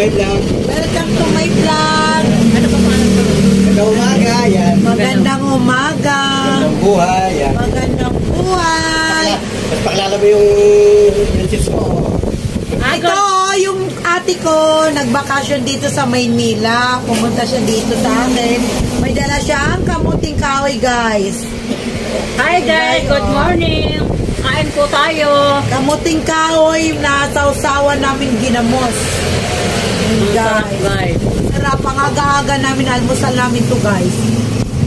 my vlog. Welcome to my vlog. Ano pa pangalan ko? Magandang umaga, yan. Magandang umaga. Magandang buhay, yan. Magandang buhay. At pakilala mo yung princess mo. Ito, yung ate ko, nagbakasyon dito sa Maynila. Pumunta siya dito sa amin. May dala siyang kamuting kahoy, guys. Hi guys, good morning. Kain po tayo. Kamuting kahoy na sausawan namin ginamos. Guys. Sarap, ang aga-aga namin, almusal namin to, guys.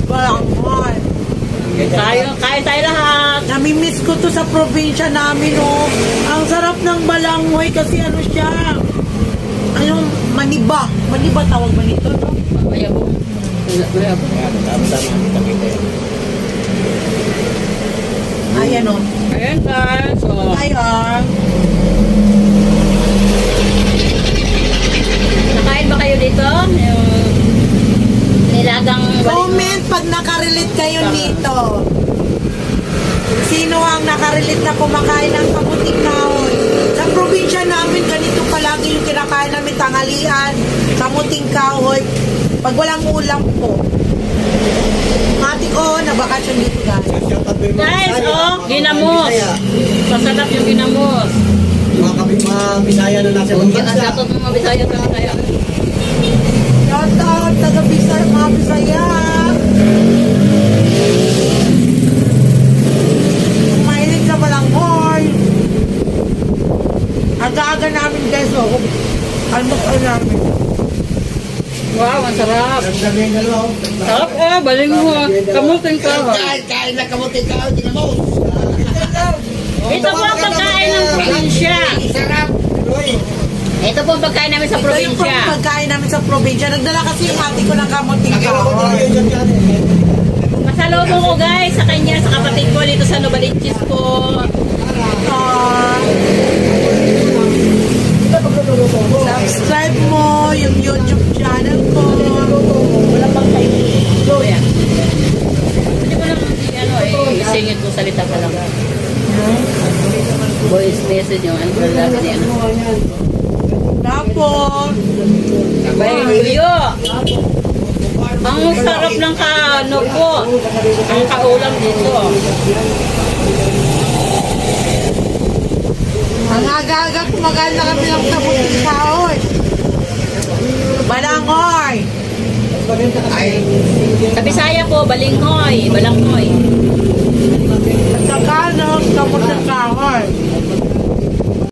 Balanghoy. Kain tayo lahat. Namimiss ko to sa probinsya namin, oh. Ang sarap ng balanghoy kasi ano siya. Ano, maniba. Maniba tawag ba nito, no? Mayabo. Mayabo. Ayan, oh. Ayan guys. So, Ayan. nakain ba kayo dito? Yung nilagang Comment pag nakarelate kayo dito. Sino ang nakarelate na kumakain ng kamuting kahoy? Sa probinsya namin, ganito palagi yung kinakain namin, tanghalian, kamuting kahoy. Pag walang ulam po. Ate ko, nabakasyon dito, guys. guys, oh, ginamos. Masarap yung ginamos. Mga Bisaya na nasa Ang bansa. dapat mga Bisaya sa Bisaya. Shout out, taga-Bisaya, mga Bisaya. Mahilig sa balanghoy. Aga-aga namin, guys, oh. Almusal namin. Wow, ang sarap. Sabihin ka lang. Sarap oh, baling mo. Kamuting kahoy. Kain na kamuting kahoy, ginamos. Ito po ang pagkain ng probinsya. Sarap. Ito po ang pagkain namin sa Ito yung probinsya. pagkain namin sa probinsya. Nagdala kasi yung ate ko ng kamuting kahoy. Masalubong ko guys sa kanya, sa kapatid ko dito sa Novaliches po. Subscribe mo yung YouTube channel ko. Wala pang kayo. Ayan. Hindi ko lang isingit ko salita ka lang. Voice message yung ano lang yan. Tapos, Tuyo. Ang sarap ng ano po. Ang kaulam dito. ang aga-aga kumakain na kami ng kamuting kahoy. Balanghoy. Sa Bisaya po, balinghoy, balanghoy. At saka ng kamuting kahoy.